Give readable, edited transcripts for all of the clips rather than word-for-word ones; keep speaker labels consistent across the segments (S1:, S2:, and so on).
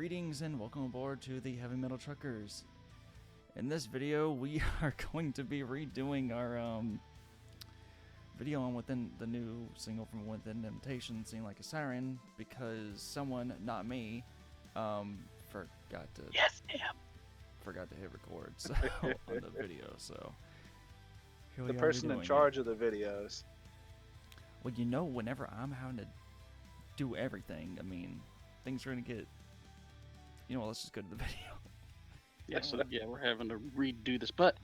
S1: Greetings and welcome aboard to the Heavy Metal Truckers. In this video, we are going to be redoing our video on Within the new single from Within Temptation, Sing Like a Siren, because someone, not me, forgot to hit record so on the video. So here
S2: the person in charge of the videos.
S1: Well, you know, whenever I'm having to do everything, I mean, things are gonna get. You know what, let's just go to the video.
S3: We're having to redo this, but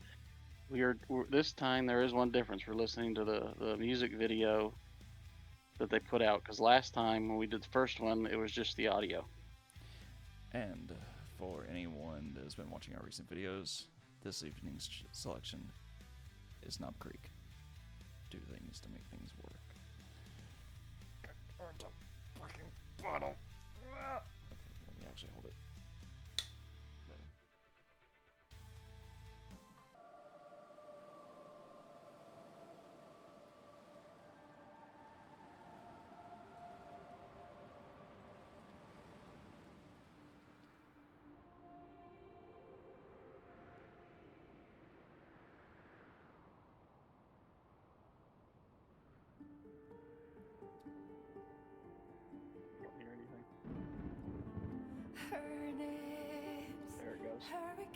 S3: we're this time there is one difference. We're listening to the music video that they put out, because last time when we did the first one, it was just the audio.
S1: And for anyone that has been watching our recent videos, this evening's selection is Knob Creek. Do things to make things work. Fucking bottle. Okay, let me actually hold it.
S3: Don't hear anything.
S4: Her name's
S3: There it goes.
S4: Hurricane.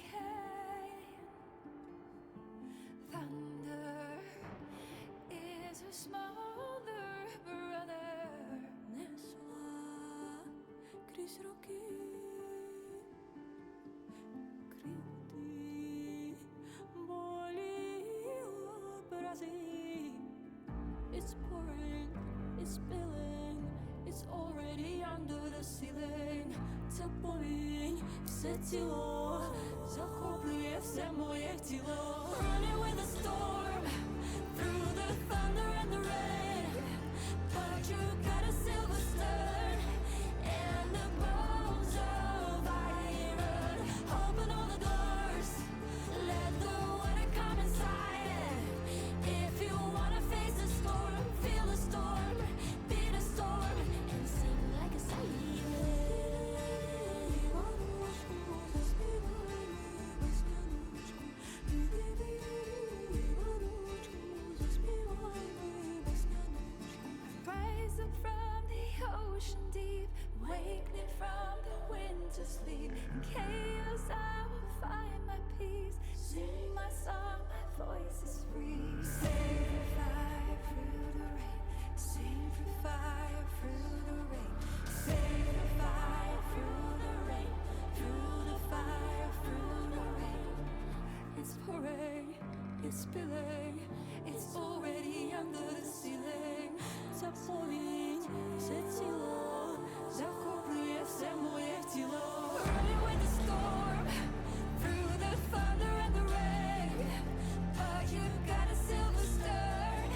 S4: Thunder is her smaller brother. Nesla Krisroki Kriti Boli Obrazi. It's pouring, it's spilling, it's already under the ceiling. Topoing, setilo, захоплює все моє тіло. Running with the storm, through the thunder and the rain. But you got a silver stern, and the bones of iron. Open all the doors, let the water come inside. If you wanna face the storm, feel the storm, beat the storm, and sing like a siren. Rise up from the ocean deep, wake me from the winter sleep. In chaos I will find my peace, sing my song, my voice is free. Sing for fire through the rain, sing for fire through the rain, sing for fire through the rain, through the fire, through the rain. It's pouring, it's spilling, it's already under the ceiling. Zapomnij, setilo, захоплює все моє тіло. Running with the storm, through the thunder and the rain. But you got a silver stern,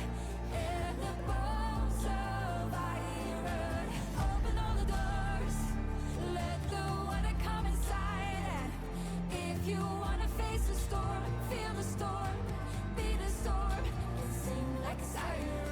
S4: and the bones of iron. Open all the doors, let the water come inside. If you wanna face the storm, feel the storm, be the storm, and sing like a siren.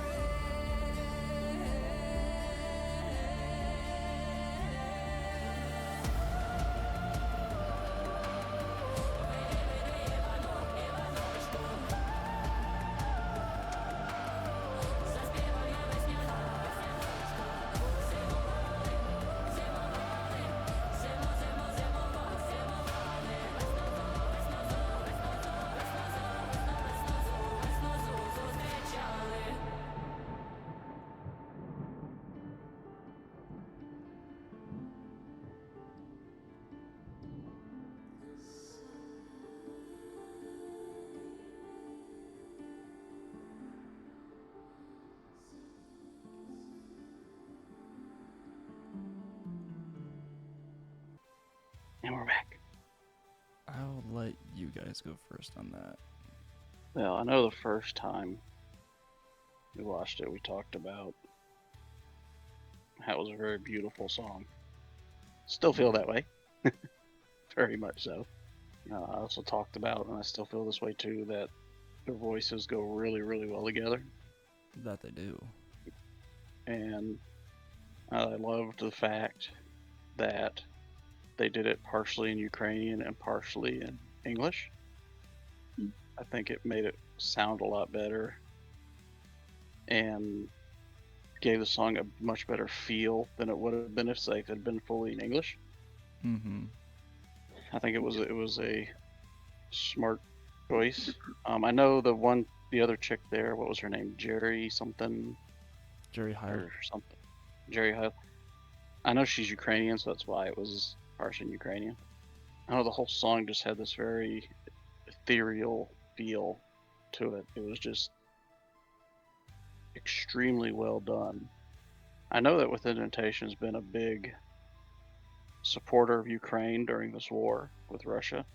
S3: And we're back.
S1: I'll let you guys go first on that.
S3: Well, I know the first time we watched it, we talked about how it was a very beautiful song. Still feel that way. Very much so. I also talked about, and I still feel this way too, that their voices go really, really well together.
S1: That they do.
S3: And I loved the fact that they did it partially in Ukrainian and partially in English.
S2: Hmm.
S3: I think it made it sound a lot better and gave the song a much better feel than it would have been if it had been fully in English.
S1: Mm-hmm.
S3: I think it was a smart choice. I know the other chick there. What was her name? Jerry something
S1: Jerry Heil.
S3: or something. Jerry Heil. I know she's Ukrainian, so that's why it was partially in Ukrainian. I know the whole song just had this very ethereal feel to it. It was just extremely well done. I know that Within Temptation has been a big supporter of Ukraine during this war with Russia.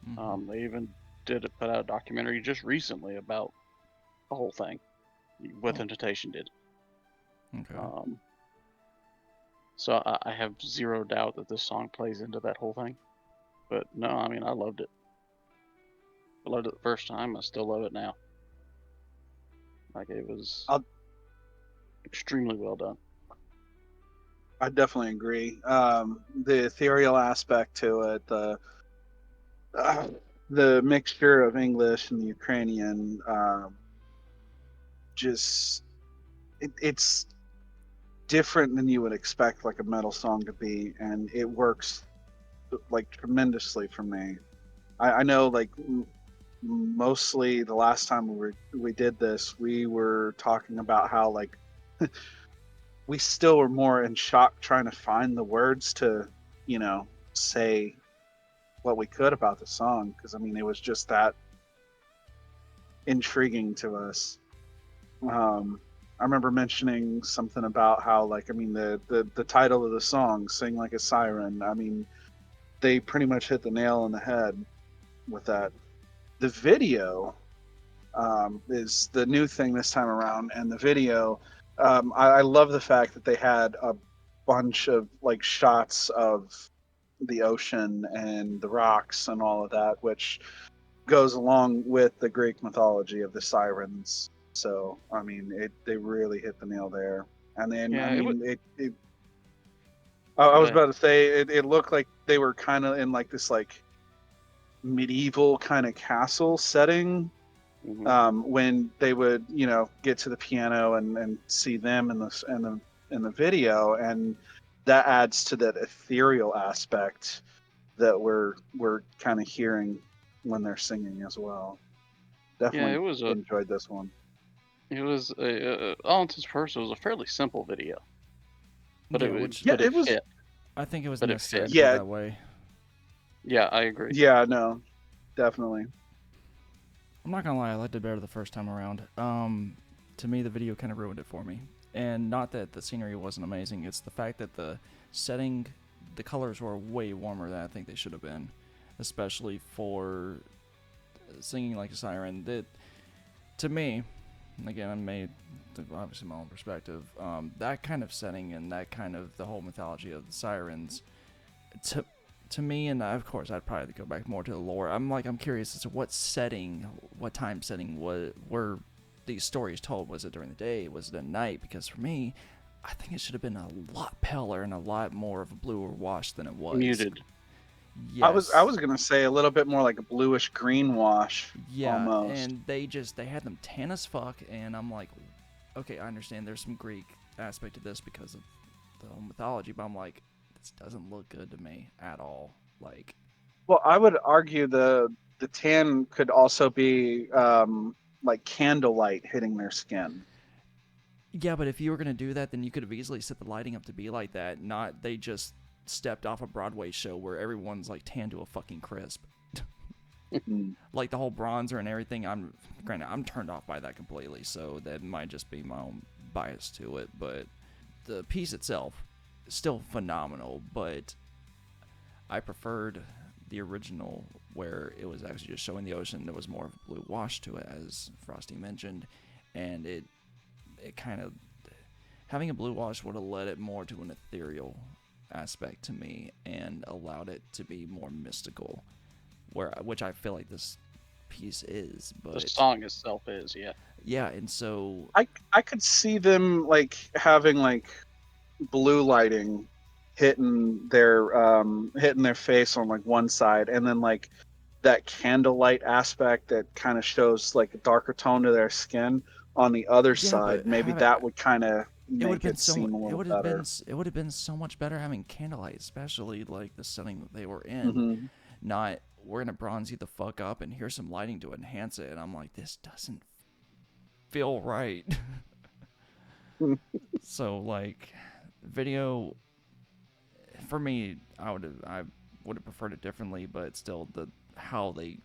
S1: Mm-hmm.
S3: They even put out a documentary just recently about the whole thing. Within Temptation did.
S1: Okay.
S3: So I have zero doubt that this song plays into that whole thing. But no, I mean, I loved it. I loved it the first time. I still love it now. Like, it was extremely well done.
S2: I definitely agree. The ethereal aspect to it, the mixture of English and the Ukrainian, just it's different than you would expect like a metal song to be, and it works like tremendously for me. I know like mostly the last time we did this, we were talking about how like we still were more in shock trying to find the words to, you know, say what we could about the song, because I mean it was just that intriguing to us. I remember mentioning something about how like I mean the title of the song, "Sing Like a Siren." I mean they pretty much hit the nail on the head with that. The video is the new thing this time around, and the video, I love the fact that they had a bunch of like shots of the ocean and the rocks and all of that, which goes along with the Greek mythology of the sirens. So I mean, they really hit the nail there. And then I
S3: Yeah, it would.
S2: mean, I
S3: Go
S2: was
S3: ahead.
S2: about to say it looked like they were kind of in like this like medieval kind of castle setting,
S3: Hmm.
S2: when they would get to the piano and see them in the video, and that adds to that ethereal aspect that we're kind of hearing when they're singing as well.
S3: Yeah,
S2: Definitely enjoyed this one.
S3: all intents and purposes, it was a fairly simple video, but
S1: Yeah, which
S2: Yeah,
S3: but it
S2: it was.
S3: fit.
S1: I think it was
S3: But it
S1: necessary
S3: fit.
S1: to go
S2: Yeah,
S1: that way.
S3: Yeah, I agree.
S2: yeah, no, definitely.
S1: I'm not gonna lie, I liked it better the first time around. To me, the video kind of ruined it for me. And not that the scenery wasn't amazing, it's the fact that the setting, the colors were way warmer than I think they should have been, especially for singing like a siren. That, to me, again, I made obviously my own perspective. That kind of setting and that kind of the whole mythology of the sirens, to me, and of course I'd probably go back more to the lore. I'm curious as to what time setting were these stories told. Was it during the day? Was it at night? Because for me, I think it should have been a lot paler and a lot more of a bluer wash than it was.
S3: Muted.
S1: Yes.
S2: I was gonna say a little bit more like a bluish green wash,
S1: Yeah,
S2: almost.
S1: and they had them tan as fuck, and I'm like, okay, I understand there's some Greek aspect to this because of the whole mythology, but I'm like, this doesn't look good to me at all. Like,
S2: Well, I would argue the tan could also be like candlelight hitting their skin.
S1: yeah, but if you were gonna do that, then you could have easily set the lighting up to be like that. Not they just stepped off a Broadway show where everyone's like tan to a fucking crisp.
S2: Mm.
S1: Like the whole bronzer and everything. I'm turned off by that completely. So that might just be my own bias to it. But the piece itself is still phenomenal. But I preferred the original where it was actually just showing the ocean. There was more of a blue wash to it, as Frosty mentioned, and it kind of, having a blue wash would have led it more to an ethereal aspect to me and allowed it to be more mystical, which I feel like this piece is.
S3: The
S1: But
S3: song itself is, yeah.
S1: yeah, and so
S2: I could see them like having like blue lighting hitting their face on like one side, and then like that candlelight aspect that kind of shows like a darker tone to their skin on the other
S1: Yeah,
S2: side.
S1: but
S2: Maybe
S1: have
S2: that would kind of
S1: it would have
S2: make
S1: been
S2: it seem a little better.
S1: it would have been so much better having candlelight, especially like the setting that they were in.
S2: Hmm.
S1: Not we're gonna bronze you the fuck up and here's some lighting to enhance it, and I'm like, this doesn't feel right. So like, video for me, I would have preferred it differently, but still how they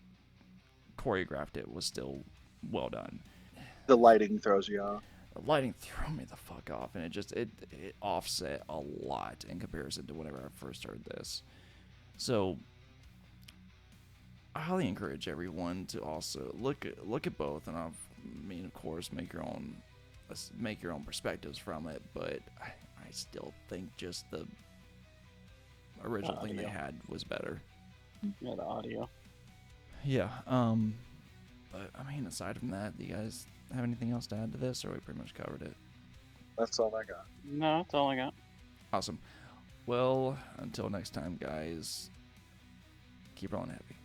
S1: choreographed it was still well done.
S2: The lighting throws you off.
S1: The lighting threw me the fuck off, and it offset a lot in comparison to whenever I first heard this. So I highly encourage everyone to also look at both, and I mean, of course, make your own perspectives from it. But I still think just the original thing they had was better.
S3: Yeah, the audio.
S1: Yeah. But I mean, aside from that, do you guys have anything else to add to this, or we pretty much covered it?
S2: That's all I got.
S3: No, that's all I got.
S1: Awesome. Well, until next time, guys, keep rolling heavy.